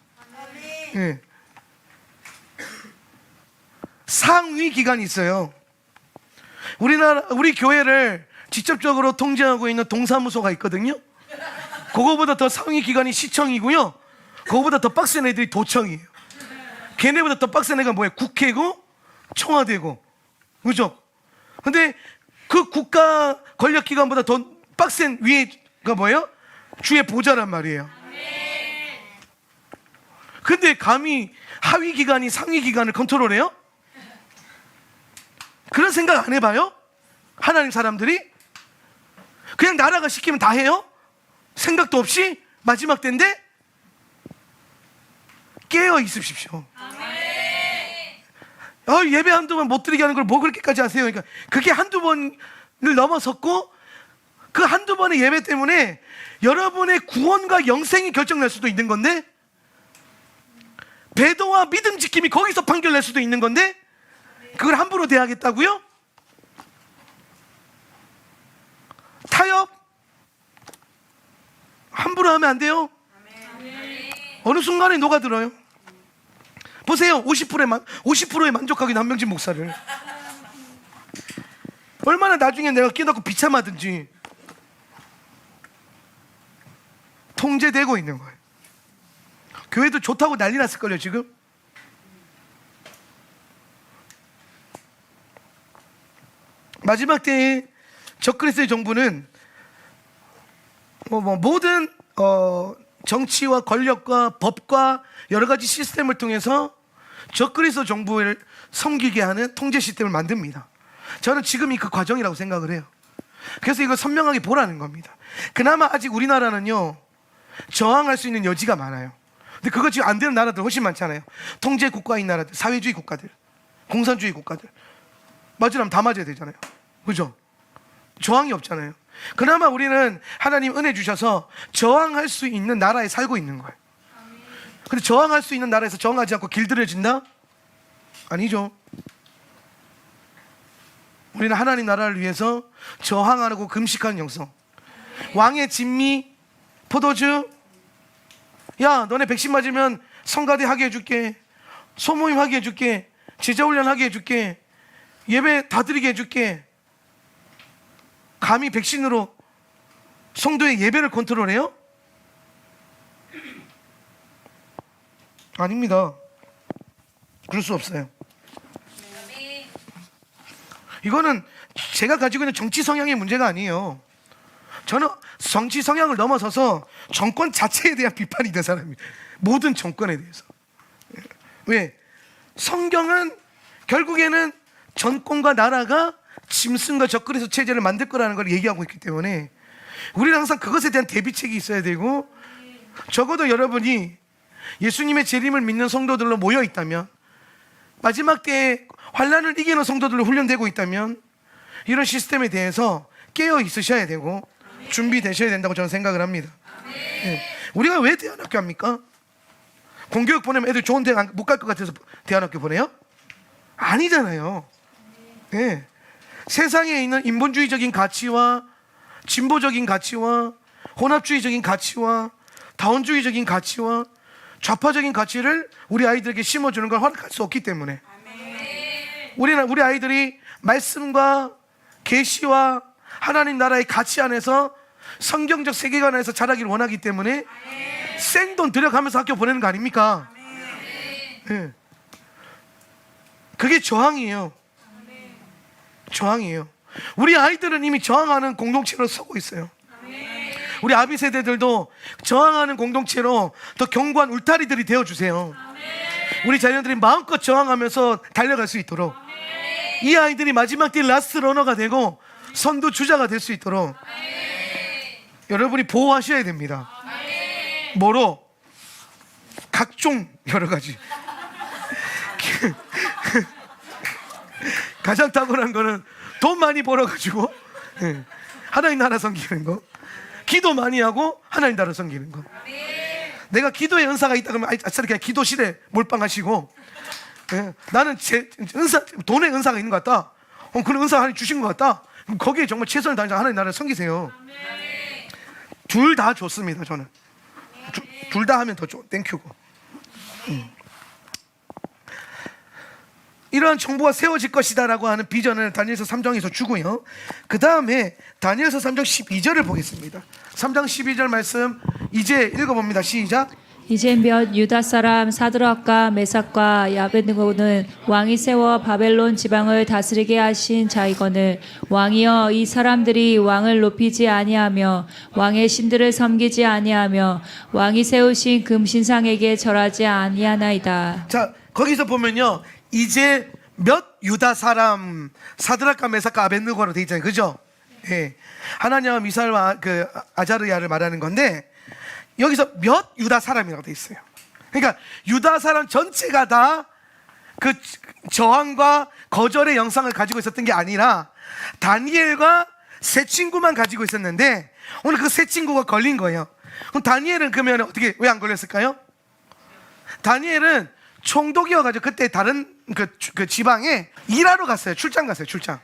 상위 기관이 있어요. 우리 교회를 직접적으로 통제하고 있는 동사무소가 있거든요. 그거보다 더 상위 기관이 시청이고요, 그거보다 더 빡센 애들이 도청이에요. 걔네보다 더 빡센 애가 뭐예요? 국회고 청와대고, 그죠? 근데 그 국가 권력기관보다 더 빡센 위에가 뭐예요? 주의 보좌란 말이에요. 근데 감히 하위 기관이 상위 기관을 컨트롤해요? 그런 생각 안 해봐요? 하나님 사람들이 그냥 나라가 시키면 다 해요? 생각도 없이? 마지막 때인데? 깨어 있으십시오. 예배 한두 번 못 드리게 하는 걸 뭐 그렇게까지 하세요? 그러니까 그게 한두 번을 넘어섰고, 그 한두 번의 예배 때문에 여러분의 구원과 영생이 결정날 수도 있는 건데, 배도와 믿음 지킴이 거기서 판결날 수도 있는 건데, 그걸 함부로 대하겠다고요? 타협 함부로 하면 안 돼요. 어느 순간에 녹아들어요. 보세요. 50%에 만족하게 있는 한명진 목사를 얼마나 나중에 내가 깨닫고 비참하든지 통제되고 있는 거예요. 교회도 좋다고 난리 났을걸요 지금. 마지막 때에 적그리스도의 정부는 모든 정치와 권력과 법과 여러 가지 시스템을 통해서 적그리스도 정부를 섬기게 하는 통제 시스템을 만듭니다. 저는 지금이 그 과정이라고 생각을 해요. 그래서 이걸 선명하게 보라는 겁니다. 그나마 아직 우리나라는요 저항할 수 있는 여지가 많아요. 근데 그거 지금 안 되는 나라들 훨씬 많잖아요. 통제 국가인 나라들, 사회주의 국가들, 공산주의 국가들. 맞으려면 다 맞아야 되잖아요. 그죠? 저항이 없잖아요. 그나마 우리는 하나님 은혜 주셔서 저항할 수 있는 나라에 살고 있는 거예요. 근데 저항할 수 있는 나라에서 저항하지 않고 길들여진다? 아니죠. 우리는 하나님 나라를 위해서 저항하고 금식하는 영성. 왕의 진미, 포도주. 야, 너네 백신 맞으면 성가대 하게 해줄게. 소모임 하게 해줄게. 제자훈련 하게 해줄게. 예배 다 드리게 해줄게. 감히 백신으로 성도의 예배를 컨트롤해요? 아닙니다. 그럴 수 없어요. 이거는 제가 가지고 있는 정치 성향의 문제가 아니에요. 저는 정치 성향을 넘어서서 정권 자체에 대한 비판이 있는 사람입니다. 모든 정권에 대해서. 왜? 성경은 결국에는 정권과 나라가 짐승과 적그리스도 체제를 만들 거라는 걸 얘기하고 있기 때문에 우리는 항상 그것에 대한 대비책이 있어야 되고, 적어도 여러분이 예수님의 재림을 믿는 성도들로 모여 있다면, 마지막 때에 환난을 이기는 성도들로 훈련되고 있다면 이런 시스템에 대해서 깨어 있으셔야 되고 준비되셔야 된다고 저는 생각을 합니다. 네. 우리가 왜 대안학교 합니까? 공교육 보내면 애들 좋은 데 못 갈 것 같아서 대안학교 보내요? 아니잖아요. 네. 세상에 있는 인본주의적인 가치와 진보적인 가치와 혼합주의적인 가치와 다원주의적인 가치와 좌파적인 가치를 우리 아이들에게 심어주는 걸 허락할 수 없기 때문에 우리는 우리 아이들이 말씀과 계시와 하나님 나라의 가치 안에서 성경적 세계관 안에서 자라기를 원하기 때문에 생돈 들여가면서 학교 보내는 거 아닙니까? 네. 그게 저항이에요. 저항이에요. 우리 아이들은 이미 저항하는 공동체로 서고 있어요. 우리 아비 세대들도 저항하는 공동체로 더 견고한 울타리들이 되어주세요. 우리 자녀들이 마음껏 저항하면서 달려갈 수 있도록, 이 아이들이 마지막 때 라스트 러너가 되고 선두 주자가 될 수 있도록 여러분이 보호하셔야 됩니다. 뭐로? 각종 여러 가지. 가장 탁월한 거는 돈 많이 벌어가지고 하나님 나라 섬기는 거, 기도 많이 하고 하나님 나라 섬기는 거. 내가 기도의 은사가 있다 그러면 아싸리 그냥 기도실에 몰빵하시고, 나는 제 은사, 돈의 은사가 있는 것 같다. 그런 은사 하나님 주신 것 같다. 그럼 거기에 정말 최선을 다해서 하나님 나라를 섬기세요. 둘 다 좋습니다. 저는 둘 다 하면 더 좋아. 땡큐고. 이러한 정부가 세워질 것이다라고 하는 비전을 다니엘서 3장에서 주고요. 그 다음에 다니엘서 3장 12절을 보겠습니다. 3장 12절 말씀 이제 읽어봅니다. 시작. 이제 몇 유다 사람 사드락과 메삭과 야베느고는 왕이 세워 바벨론 지방을 다스리게 하신 자이거늘 왕이여, 이 사람들이 왕을 높이지 아니하며 왕의 신들을 섬기지 아니하며 왕이 세우신 금신상에게 절하지 아니하나이다. 자, 거기서 보면요, 이제 몇 유다 사람 사드락과 메삭과 아벳느고로 돼 있잖아요. 그죠? 예. 하나냐와 미사엘과 그 아자르야를 말하는 건데, 여기서 몇 유다 사람이라고 돼 있어요. 그러니까 유다 사람 전체가 다 그 저항과 거절의 영상을 가지고 있었던 게 아니라 다니엘과 세 친구만 가지고 있었는데, 오늘 그 세 친구가 걸린 거예요. 그럼 다니엘은 그러면 어떻게, 왜 안 걸렸을까요? 다니엘은 총독이어가지고 그때 다른 그 지방에 일하러 갔어요. 출장 갔어요. 출장.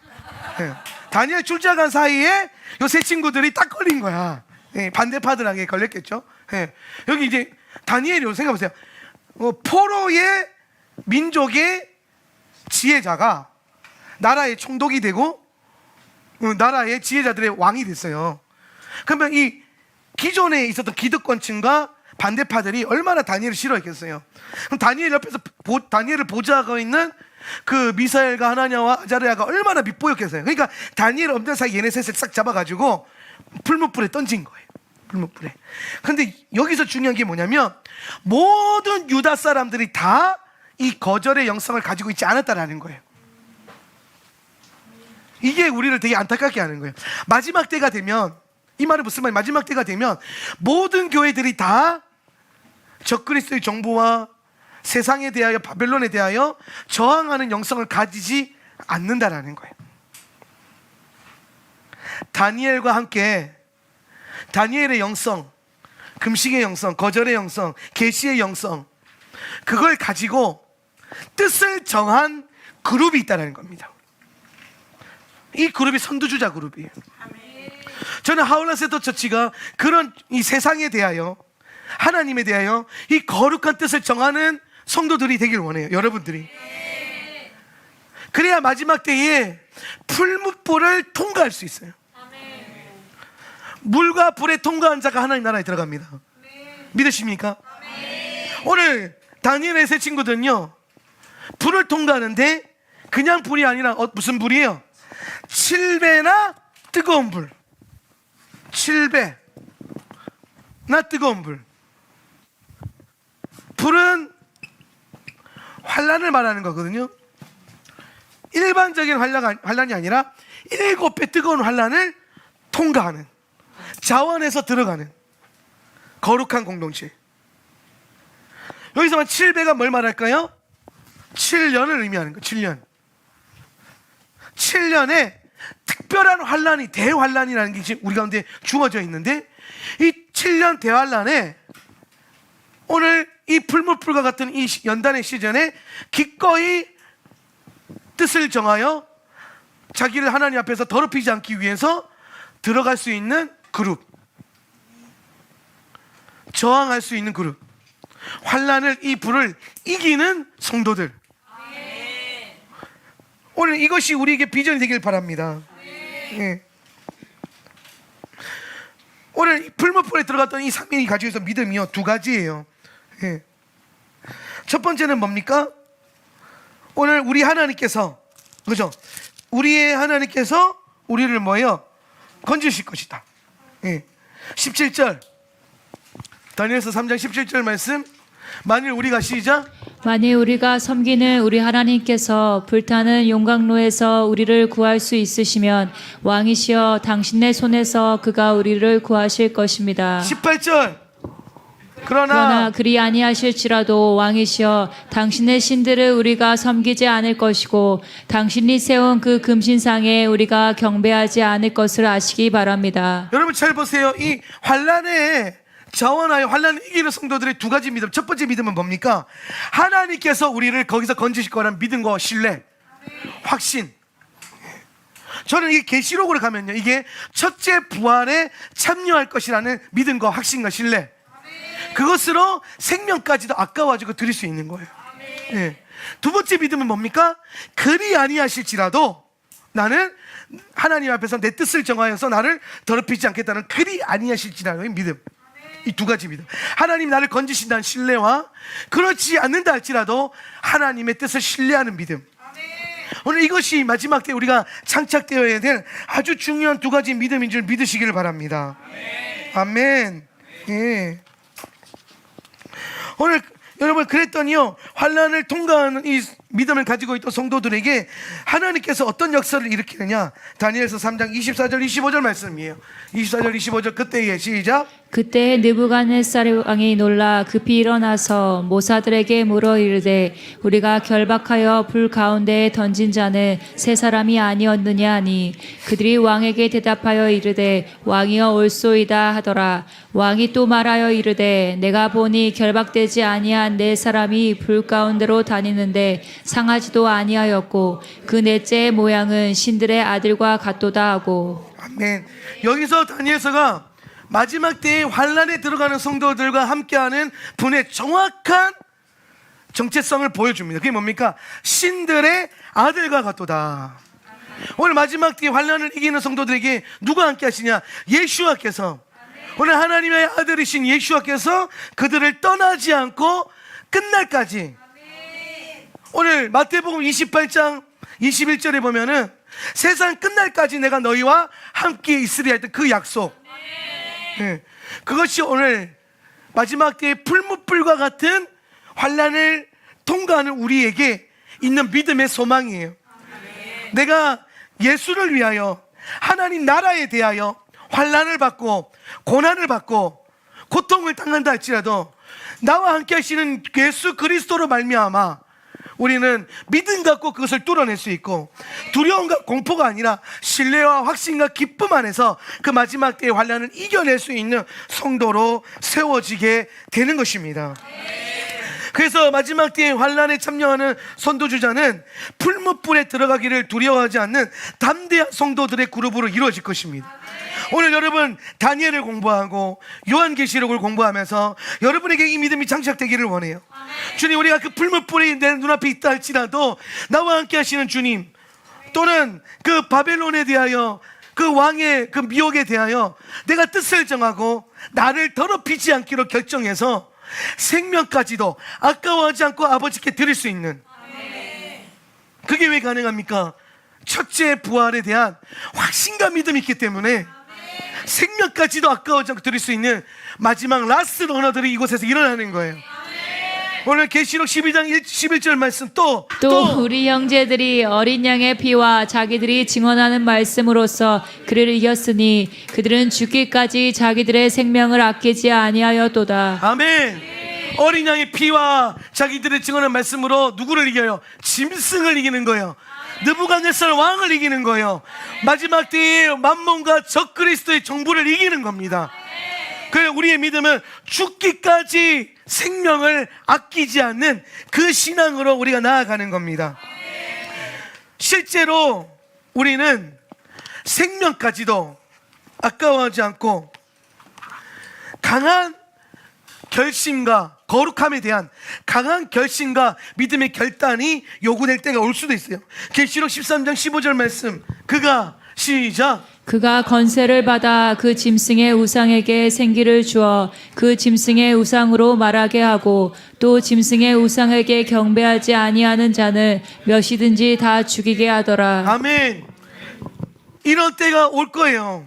예. 다니엘 출장 간 사이에 요 세 친구들이 딱 걸린 거야. 예, 반대파들에게 걸렸겠죠. 예. 여기 이제 다니엘이 생각해보세요. 포로의 민족의 지혜자가 나라의 총독이 되고 나라의 지혜자들의 왕이 됐어요. 그러면 이 기존에 있었던 기득권층과 반대파들이 얼마나 다니엘을 싫어했겠어요. 그럼 다니엘 옆에서 다니엘을 보좌하고 있는 그 미사엘과 하나냐와 아자르야가 얼마나 밉보였겠어요. 그러니까 다니엘 없는 사이 얘네 셋을 싹 잡아가지고 풀무불에 던진 거예요. 풀무불에. 근데 여기서 중요한 게 뭐냐면, 모든 유다 사람들이 다 이 거절의 영성을 가지고 있지 않았다라는 거예요. 이게 우리를 되게 안타깝게 하는 거예요. 마지막 때가 되면, 이 말은 무슨 말이에요? 마지막 때가 되면 모든 교회들이 다 적그리스도의 정부와 세상에 대하여, 바벨론에 대하여 저항하는 영성을 가지지 않는다라는 거예요. 다니엘과 함께 다니엘의 영성, 금식의 영성, 거절의 영성, 계시의 영성, 그걸 가지고 뜻을 정한 그룹이 있다는 겁니다. 이 그룹이 선두주자 그룹이에요. 저는 하울라세터 처치가 그런 이 세상에 대하여, 하나님에 대하여 이 거룩한 뜻을 정하는 성도들이 되길 원해요. 여러분들이. 그래야 마지막 때에 풀무불을 통과할 수 있어요. 물과 불에 통과한 자가 하나님 나라에 들어갑니다. 믿으십니까? 오늘 다니엘의 세 친구들은요, 불을 통과하는데 그냥 불이 아니라 무슨 불이에요? 7배나 뜨거운 불. 7배나 뜨거운 불. 불은 환란을 말하는 거거든요. 일반적인 환란이 아니라 7배 뜨거운 환란을 통과하는, 자원에서 들어가는 거룩한 공동체. 여기서만 7배가 뭘 말할까요? 7년을 의미하는 거예요. 7년. 7년에 특별한 환란이, 대환란이라는 게 지금 우리 가운데 주어져 있는데, 이 7년 대환란에 오늘 이 풀무불과 같은 이 연단의 시즌에 기꺼이 뜻을 정하여 자기를 하나님 앞에서 더럽히지 않기 위해서 들어갈 수 있는 그룹, 저항할 수 있는 그룹, 환란을, 이 불을 이기는 성도들. 오늘 이것이 우리에게 비전이 되길 바랍니다. 예. 오늘 풀무불에 들어갔던 이 상민이 가지고 있는 믿음이요, 두 가지예요. 예. 첫 번째는 뭡니까? 오늘 우리 하나님께서, 그죠? 우리의 하나님께서 우리를 뭐예요? 건지실 것이다. 예. 17절, 다니엘서 3장 17절 말씀. 만일 우리가, 시작, 만일 우리가 섬기는 우리 하나님께서 불타는 용광로에서 우리를 구할 수 있으시면 왕이시여 당신의 손에서 그가 우리를 구하실 것입니다. 18절, 그러나 그리 아니하실지라도 왕이시여 당신의 신들을 우리가 섬기지 않을 것이고 당신이 세운 그 금신상에 우리가 경배하지 않을 것을 아시기 바랍니다. 여러분 잘 보세요. 이 환란에 자원하여 환란을 이기는 성도들의 두 가지 믿음. 첫 번째 믿음은 뭡니까? 하나님께서 우리를 거기서 건지실 거라는 믿음과 신뢰, 확신. 저는 이게 계시록으로 가면요, 이게 첫째 부활에 참여할 것이라는 믿음과 확신과 신뢰, 그것으로 생명까지도 아까워지고 드릴 수 있는 거예요. 예. 두 번째 믿음은 뭡니까? 그리 아니하실지라도 나는 하나님 앞에서 내 뜻을 정하여서 나를 더럽히지 않겠다는 그리 아니하실지라는 믿음. 이 두 가지 믿음. 하나님 나를 건지신다는 신뢰와 그렇지 않는다 할지라도 하나님의 뜻을 신뢰하는 믿음. 오늘 이것이 마지막 때 우리가 장착되어야 될 아주 중요한 두 가지 믿음인 줄 믿으시기를 바랍니다. 아멘. 예. 오늘 여러분 그랬더니요, 환란을 통과하는 이 믿음을 가지고 있던 성도들에게 하나님께서 어떤 역사를 일으키느냐. 다니엘서 3장 24절 25절 말씀이에요. 24절 25절 그때에, 시작, 그때 느부갓네살 왕이 놀라 급히 일어나서 모사들에게 물어 이르되 우리가 결박하여 불 가운데에 던진 자는 세 사람이 아니었느냐 하니 그들이 왕에게 대답하여 이르되 왕이여 올소이다 하더라. 왕이 또 말하여 이르되 내가 보니 결박되지 아니한 네 사람이 불 가운데로 다니는데 상하지도 아니하였고 그 넷째의 모양은 신들의 아들과 같도다 하고. 아멘. 여기서 다니엘서가 마지막 때에 환란에 들어가는 성도들과 함께하는 분의 정확한 정체성을 보여줍니다. 그게 뭡니까? 신들의 아들과 같도다. 오늘 마지막 때에 환란을 이기는 성도들에게 누가 함께 하시냐? 예수와께서, 오늘 하나님의 아들이신 예수와께서 그들을 떠나지 않고 끝날까지. 오늘 마태복음 28장 21절에 보면은 세상 끝날까지 내가 너희와 함께 있으리라 했던 그 약속. 네. 그것이 오늘 마지막 때의 풀무불과 같은 환란을 통과하는 우리에게 있는 믿음의 소망이에요. 내가 예수를 위하여, 하나님 나라에 대하여 환란을 받고 고난을 받고 고통을 당한다 할지라도 나와 함께 하시는 예수 그리스도로 말미암아 우리는 믿음 갖고 그것을 뚫어낼 수 있고, 두려움과 공포가 아니라 신뢰와 확신과 기쁨 안에서 그 마지막 때의 환난을 이겨낼 수 있는 성도로 세워지게 되는 것입니다. 그래서 마지막 때의 환난에 참여하는 선도주자는 풀무불에 들어가기를 두려워하지 않는 담대한 성도들의 그룹으로 이루어질 것입니다. 오늘 여러분 다니엘을 공부하고 요한계시록을 공부하면서 여러분에게 이 믿음이 장착되기를 원해요. 주님, 우리가 그 풀무불이 내 눈앞에 있다 할지라도 나와 함께 하시는 주님, 또는 그 바벨론에 대하여, 그 왕의 그 미혹에 대하여 내가 뜻을 정하고 나를 더럽히지 않기로 결정해서 생명까지도 아까워하지 않고 아버지께 드릴 수 있는, 그게 왜 가능합니까? 첫째, 부활에 대한 확신과 믿음이 있기 때문에 생명까지도 아까워하지 않고 드릴 수 있는 마지막 라스트 러너들이 이곳에서 일어나는 거예요. 오늘 계시록 12장 11절 말씀, 또 우리 형제들이 어린 양의 피와 자기들이 증언하는 말씀으로써 그를 이겼으니 그들은 죽기까지 자기들의 생명을 아끼지 아니하였도다. 아멘. 어린 양의 피와 자기들의 증언한 말씀으로 누구를 이겨요? 짐승을 이기는 거예요. 느부갓네살 왕을 이기는 거예요. 마지막 때에 만몬과 적그리스도의 정부를 이기는 겁니다. 그래서 우리의 믿음은 죽기까지 생명을 아끼지 않는 그 신앙으로 우리가 나아가는 겁니다. 실제로 우리는 생명까지도 아까워하지 않고 강한 결심과 거룩함에 대한 강한 결심과 믿음의 결단이 요구될 때가 올 수도 있어요. 계시록 13장 15절 말씀, 그가 시작, 그가 건세를 받아 그 짐승의 우상에게 생기를 주어 그 짐승의 우상으로 말하게 하고 또 짐승의 우상에게 경배하지 아니하는 자는 몇이든지 다 죽이게 하더라. 아멘. 이런 때가 올 거예요.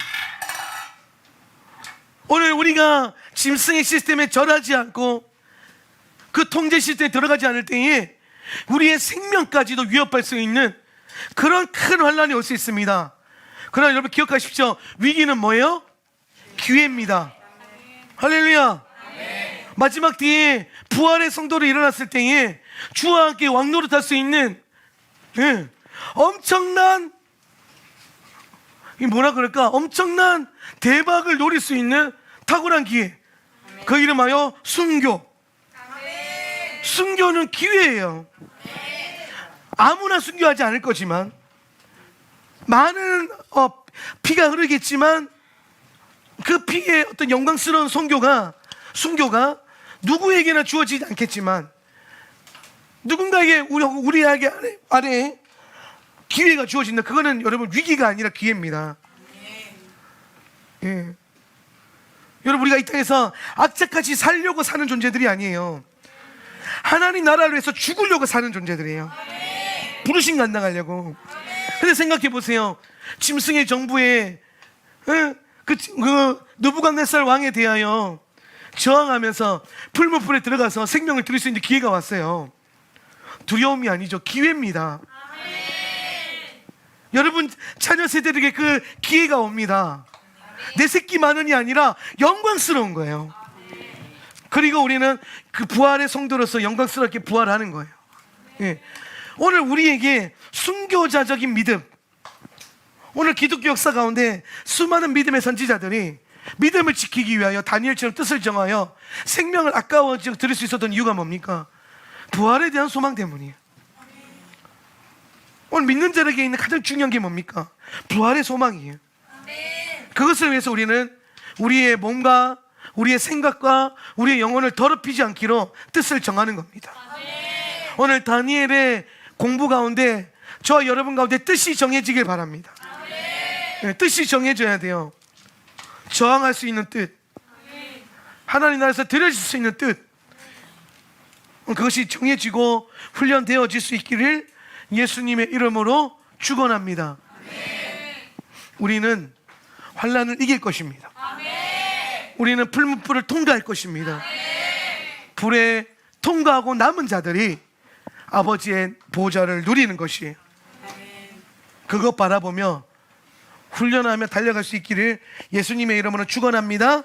오늘 우리가 짐승의 시스템에 절하지 않고 그 통제 시스템에 들어가지 않을 때에 우리의 생명까지도 위협할 수 있는 그런 큰 환난이 올 수 있습니다. 그러나 여러분 기억하십시오. 위기는 뭐예요? 기회입니다. 할렐루야. 마지막 뒤에 부활의 성도로 일어났을 때에 주와 함께 왕노릇할 수 있는 엄청난, 이 뭐라 그럴까? 엄청난 대박을 노릴 수 있는 탁월한 기회. 그 이름하여 순교. 순교는 기회예요. 아무나 순교하지 않을 거지만 많은 피가 흐르겠지만 그 피의 어떤 영광스러운 순교가 누구에게나 주어지지 않겠지만 누군가에게 우리에게 아래 기회가 주어진다. 그거는 여러분 위기가 아니라 기회입니다. 예. 여러분 우리가 이 땅에서 악착같이 살려고 사는 존재들이 아니에요. 하나님 나라를 위해서 죽으려고 사는 존재들이에요. 부르신 감당하려고. 근데 생각해 보세요. 짐승의 정부에 그 느부갓네살 왕에 대하여 저항하면서 풀무불에 들어가서 생명을 드릴 수 있는 기회가 왔어요. 두려움이 아니죠. 기회입니다. 여러분 자녀 세대들에게 그 기회가 옵니다. 내 새끼만은이 아니라 영광스러운 거예요. 그리고 우리는 그 부활의 성도로서 영광스럽게 부활하는 거예요. 예. 오늘 우리에게 순교자적인 믿음, 오늘 기독교 역사 가운데 수많은 믿음의 선지자들이 믿음을 지키기 위하여 다니엘처럼 뜻을 정하여 생명을 아까워지 드릴 수 있었던 이유가 뭡니까? 부활에 대한 소망 때문이에요. 오늘 믿는 자에게 있는 가장 중요한 게 뭡니까? 부활의 소망이에요. 그것을 위해서 우리는 우리의 몸과 우리의 생각과 우리의 영혼을 더럽히지 않기로 뜻을 정하는 겁니다. 오늘 다니엘의 공부 가운데 저와 여러분 가운데 뜻이 정해지길 바랍니다. 네, 뜻이 정해져야 돼요. 저항할 수 있는 뜻, 하나님 나라에서 드려질 수 있는 뜻, 그것이 정해지고 훈련되어질 수 있기를 예수님의 이름으로 축원합니다. 우리는 환난을 이길 것입니다. 우리는 풀무불을 통과할 것입니다. 불에 통과하고 남은 자들이 아버지의 보좌를 누리는 것이에요. 그것 바라보며 훈련하며 달려갈 수 있기를 예수님의 이름으로 축원합니다.